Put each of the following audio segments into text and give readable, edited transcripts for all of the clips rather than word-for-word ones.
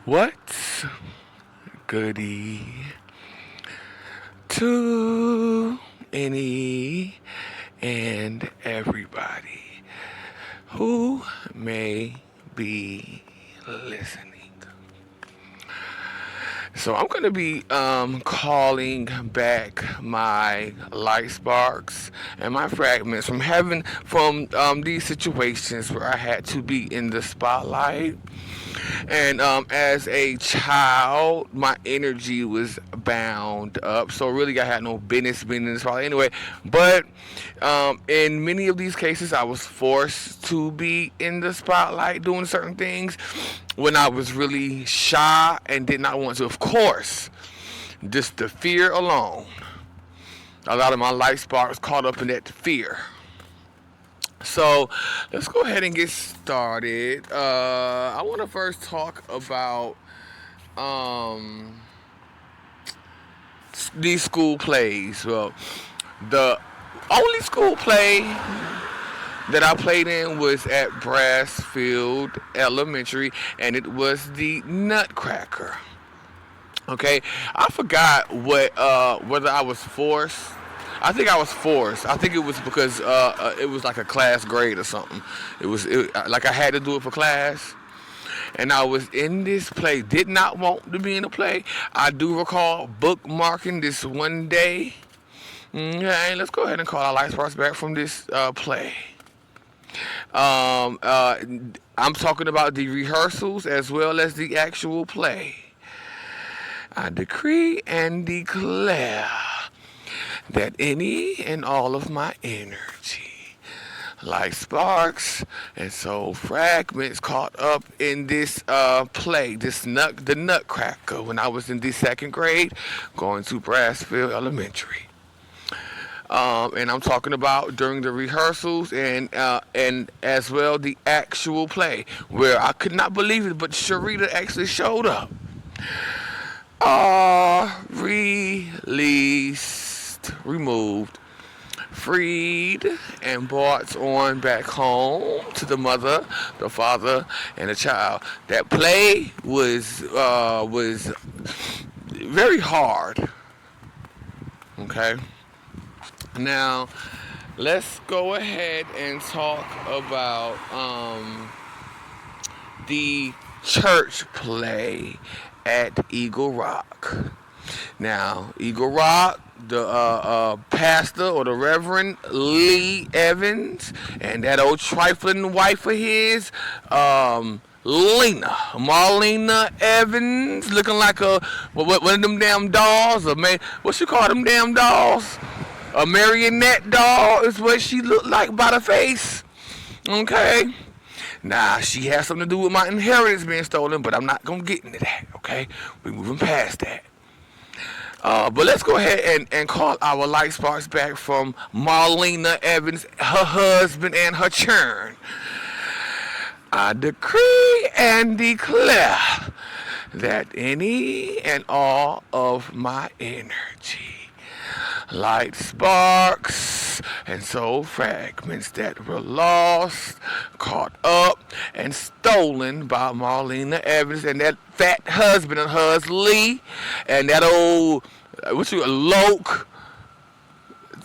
What's goody to any and everybody who may be listening? So I'm going to be calling back my light sparks and my fragments from heaven from these situations where I had to be in the spotlight. And as a child, my energy was bound up. So really, I had no business being in the spotlight anyway. But in many of these cases, I was forced to be in the spotlight doing certain things when I was really shy and did not want to. Of course, just the fear alone. A lot of my light sparks caught up in that fear. So let's go ahead and get started. I want to first talk about these school plays. Well, the only school play that I played in was at Brassfield Elementary, and it was the Nutcracker. Okay, I forgot what whether I was forced. I think I was forced. I think it was because it was like a class grade or something. Like I had to do it for class. And I was in this play. Did not want to be in the play. I do recall bookmarking this one day. Okay, let's go ahead and call our light sparks back from this play. I'm talking about the rehearsals as well as the actual play. I decree and declare that any and all of my energy, like sparks and soul fragments, caught up in this play, the Nutcracker, when I was in the second grade, going to Brassfield Elementary. And I'm talking about during the rehearsals and as well the actual play, where I could not believe it, but Sharita actually showed up. Released, removed, freed, and brought on back home to the mother, the father, and the child. That play was very hard. Okay. Now, let's go ahead and talk about the church play at Eagle Rock. Now, Eagle Rock, the pastor or the Reverend Lee Evans, and that old trifling wife of his, Marlena Evans, looking like one of them damn dolls, or what you call them damn dolls? A marionette doll is what she looked like by the face. Okay? Nah, she has something to do with my inheritance being stolen, but I'm not going to get into that, okay? We're moving past that. But let's go ahead and call our light sparks back from Marlena Evans, her husband, and her churn. I decree and declare that any and all of my energy, light sparks and soul fragments that were lost, caught up, and stolen by Marlena Evans and that fat husband of hers, Lee, and that old, Loke.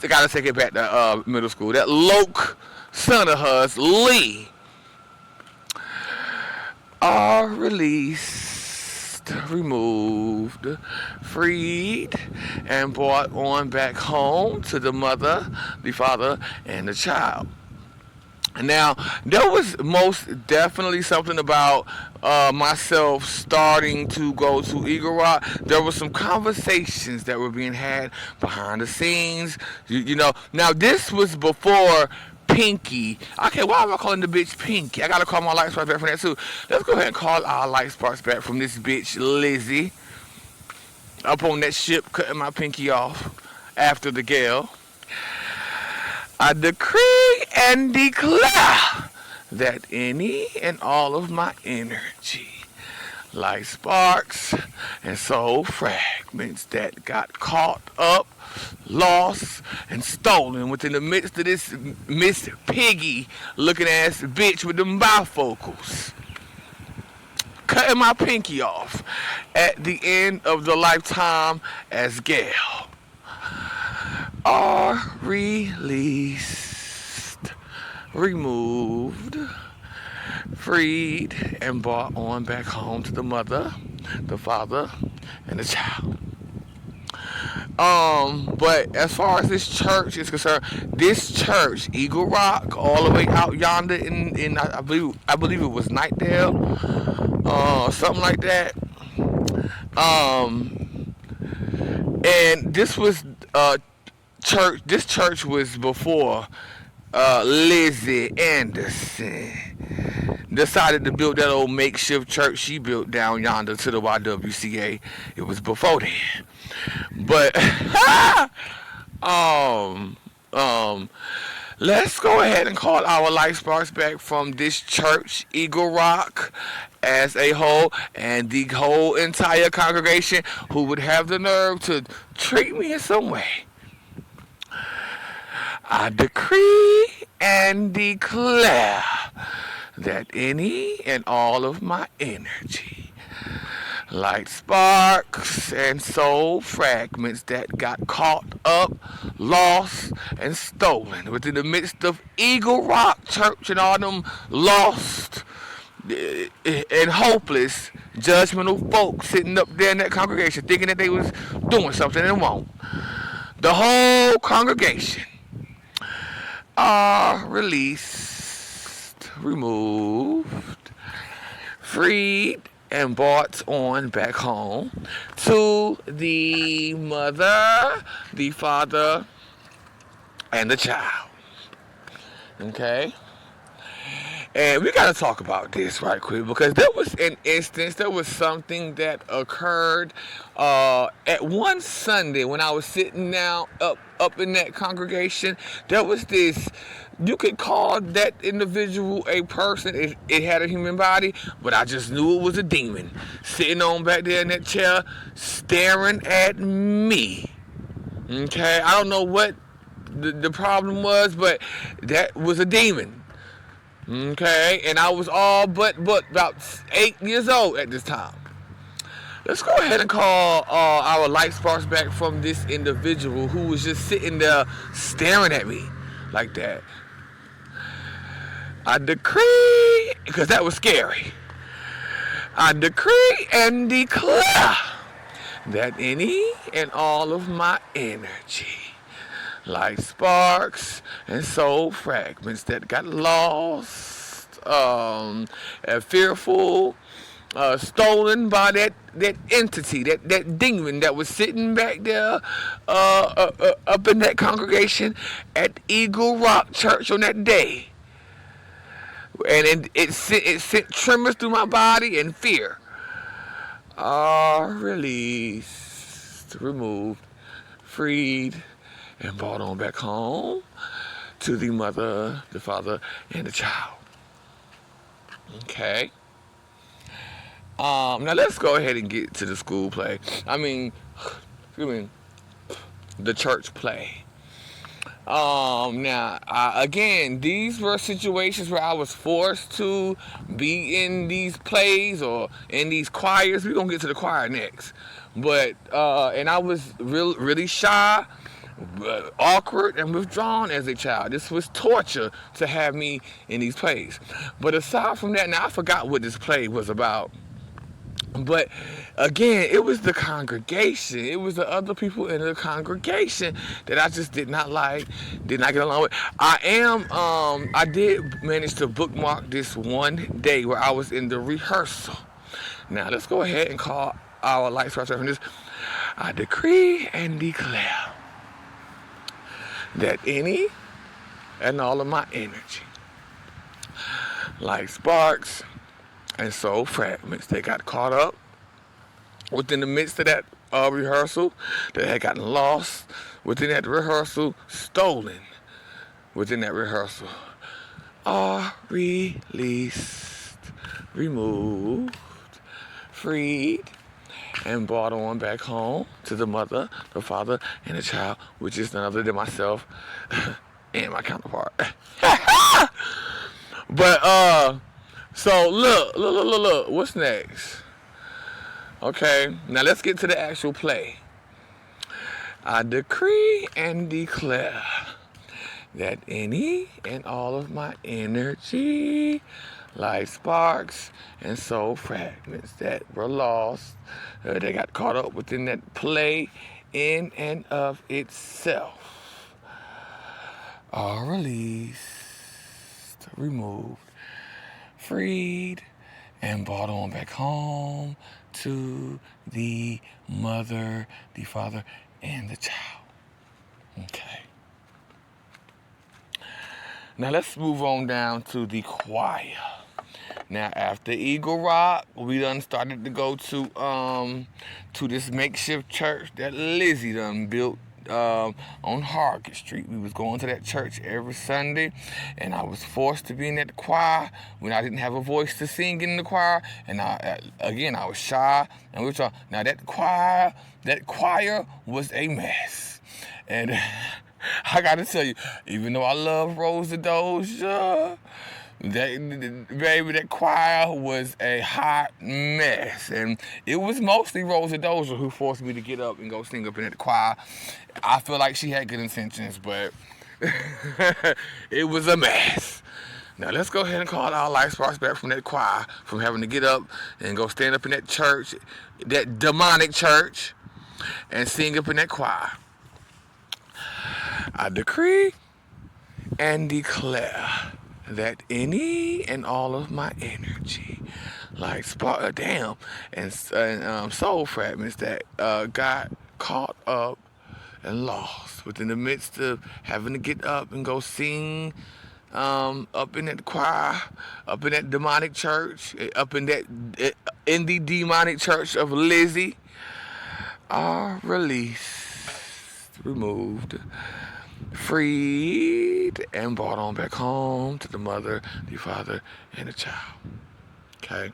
I gotta take it back to middle school. That Loke son of hers, Lee, are released, removed, freed, and brought on back home to the mother, the father, and the child. Now, there was most definitely something about myself starting to go to Eagle Rock. There were some conversations that were being had behind the scenes. You know, now this was before Pinky. Okay, why am I calling the bitch Pinky? I gotta call my light sparks back from that too. Let's go ahead and call our light sparks back from this bitch Lizzie. Up on that ship, cutting my pinky off after the gale. I decree and declare that any and all of my energy, like sparks and soul fragments that got caught up, lost, and stolen within the midst of this Miss Piggy looking ass bitch with them bifocals. Okay? cutting my pinky off at the end of the lifetime as Gail are released, removed, freed, and brought on back home to the mother, the father, and the child. But as far as this church is concerned, this church, Eagle Rock, all the way out yonder in I believe it was Nightdale, something like that. And this was church. This church was before Lizzie Anderson decided to build that old makeshift church she built down yonder to the YWCA. It was before then. But let's go ahead and call our life sparks back from this church, Eagle Rock, as a whole, and the whole entire congregation who would have the nerve to treat me in some way. I decree and declare that any and all of my energy, like sparks and soul fragments that got caught up, lost, and stolen within the midst of Eagle Rock Church and all them lost and hopeless, judgmental folks sitting up there in that congregation thinking that they was doing something and won't. The whole congregation are released, removed, freed, and brought on back home to the mother, the father, and the child. Okay? And we got to talk about this right quick, because there was an instance, there was something that occurred at one Sunday when I was sitting down up in that congregation. There was this, you could call that individual a person. It had a human body, but I just knew it was a demon sitting on back there in that chair staring at me. Okay? I don't know what the problem was, but that was a demon. Okay, and I was all but about 8 years old at this time. Let's go ahead and call our light sparks back from this individual who was just sitting there staring at me like that. I decree, because that was scary, I decree and declare that any and all of my energy, like sparks and soul fragments that got lost, fearful, stolen by that entity, that demon that was sitting back there up in that congregation at Eagle Rock Church on that day. And it sent tremors through my body and fear. Released, removed, freed, and brought on back home to the mother, the father, and the child. Okay. Now let's go ahead and get to the school play. The church play. Now, again, these were situations where I was forced to be in these plays or in these choirs. We're going to get to the choir next. But, and I was really shy, awkward, and withdrawn as a child. This was torture to have me in these plays. But aside from that, now I forgot what this play was about. But again, it was the congregation. It was the other people in the congregation that I just did not like, did not get along with. I did manage to bookmark this one day where I was in the rehearsal. Now let's go ahead and call our lights right from this. I decree and declare that any and all of my energy, like sparks and soul fragments, they got caught up within the midst of that rehearsal, that had gotten lost within that rehearsal, stolen within that rehearsal, are released, removed, freed, and brought on back home to the mother, the father, and the child, which is none other than myself and my counterpart. But So look. What's next? Okay, now let's get to the actual play. I decree and declare that any and all of my energy, like sparks and soul fragments that were lost, they got caught up within that play in and of itself, are released, removed, freed, and brought on back home to the mother, the father, and the child. Okay. Now let's move on down to the choir. Now after Eagle Rock, we done started to go to this makeshift church that Lizzie done built on Hargett Street. We was going to that church every Sunday, and I was forced to be in that choir when I didn't have a voice to sing in the choir, and I was shy, and we were talking. Now that choir was a mess, and I gotta tell you, even though I love Rosa Doja, that choir was a hot mess, and it was mostly Rosa Doja who forced me to get up and go sing up in that choir. I feel like she had good intentions, but it was a mess. Now let's go ahead and call our life sparks back from that choir, from having to get up and go stand up in that church, that demonic church, and sing up in that choir. I decree and declare that any and all of my energy, like spark, and soul fragments that got caught up and lost within the midst of having to get up and go sing up in that choir, up in that demonic church, in the demonic church of Lizzie, are released, removed, freed, and brought on back home to the mother, the father, and the child. Okay.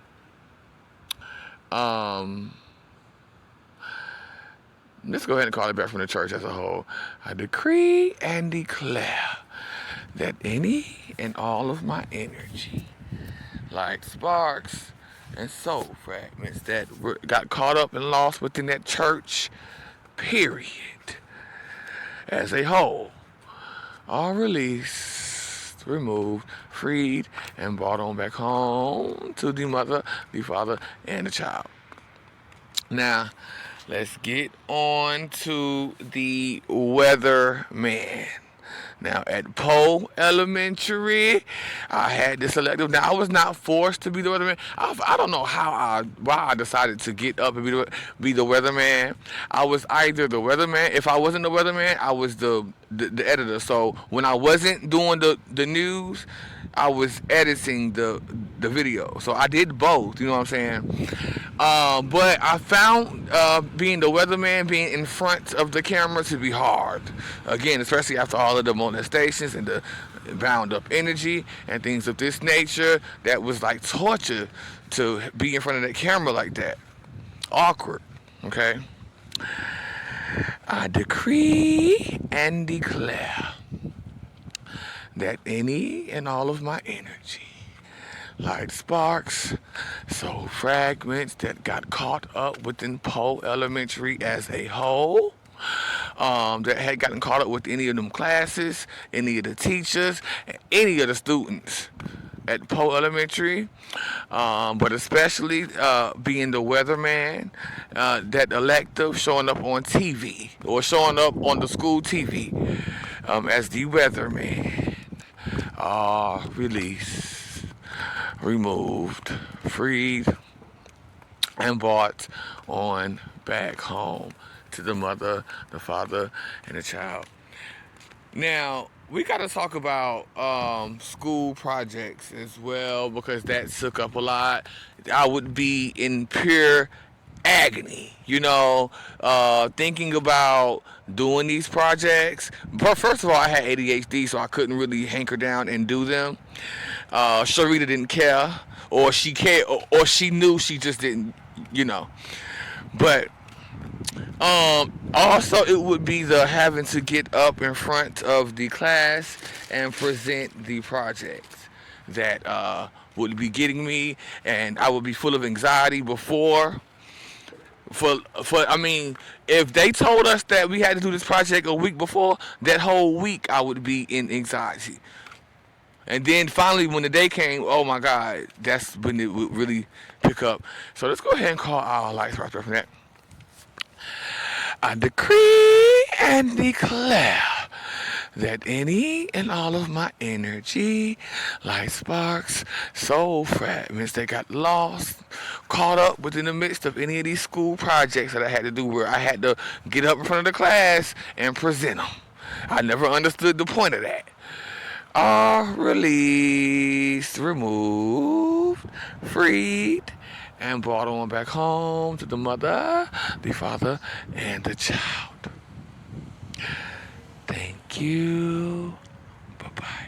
Let's go ahead and call it back from the church as a whole. I decree and declare that any and all of my energy, like sparks and soul fragments that got caught up and lost within that church, period, as a whole, are released, removed, freed, and brought on back home to the mother, the father, and the child. Now, let's get on to the weatherman. Now, at Poe Elementary, I had this elective. Now, I was not forced to be the weatherman. I don't know why I decided to get up and be the weatherman. I was either the weatherman. If I wasn't the weatherman, I was the editor. So when I wasn't doing the news, I was editing the video. So I did both, you know what I'm saying? But I found being the weatherman, being in front of the camera, to be hard. Again, especially after all of the molestations and the bound up energy and things of this nature. That was like torture to be in front of that camera like that. Awkward, okay? I decree and declare that any and all of my energy, like sparks, soul fragments that got caught up within Poe Elementary as a whole, that had gotten caught up with any of them classes, any of the teachers, any of the students at Poe Elementary, but especially being the weatherman, that elective, showing up on TV or showing up on the school TV as the weatherman, released, removed, freed, and brought on back home to the mother, the father, and the child. Now, we got to talk about school projects as well, because that took up a lot. I would be in pure agony, thinking about doing these projects. But first of all, I had ADHD, so I couldn't really hanker down and do them. Sharita didn't care, or she cared, or she knew, she just didn't, But also, it would be the having to get up in front of the class and present the projects that would be getting me, and I would be full of anxiety before. I mean, if they told us that we had to do this project a week before, that whole week I would be in anxiety. And then finally, when the day came, oh my God, that's when it would really pick up. So let's go ahead and call our lights right there from that. I decree and declare that any and all of my energy, like sparks, soul fragments that got lost, caught up within the midst of any of these school projects that I had to do where I had to get up in front of the class and present them. I never understood the point of that. Are released, removed, freed, and brought on back home to the mother, the father, and the child. Thank you. Bye-bye.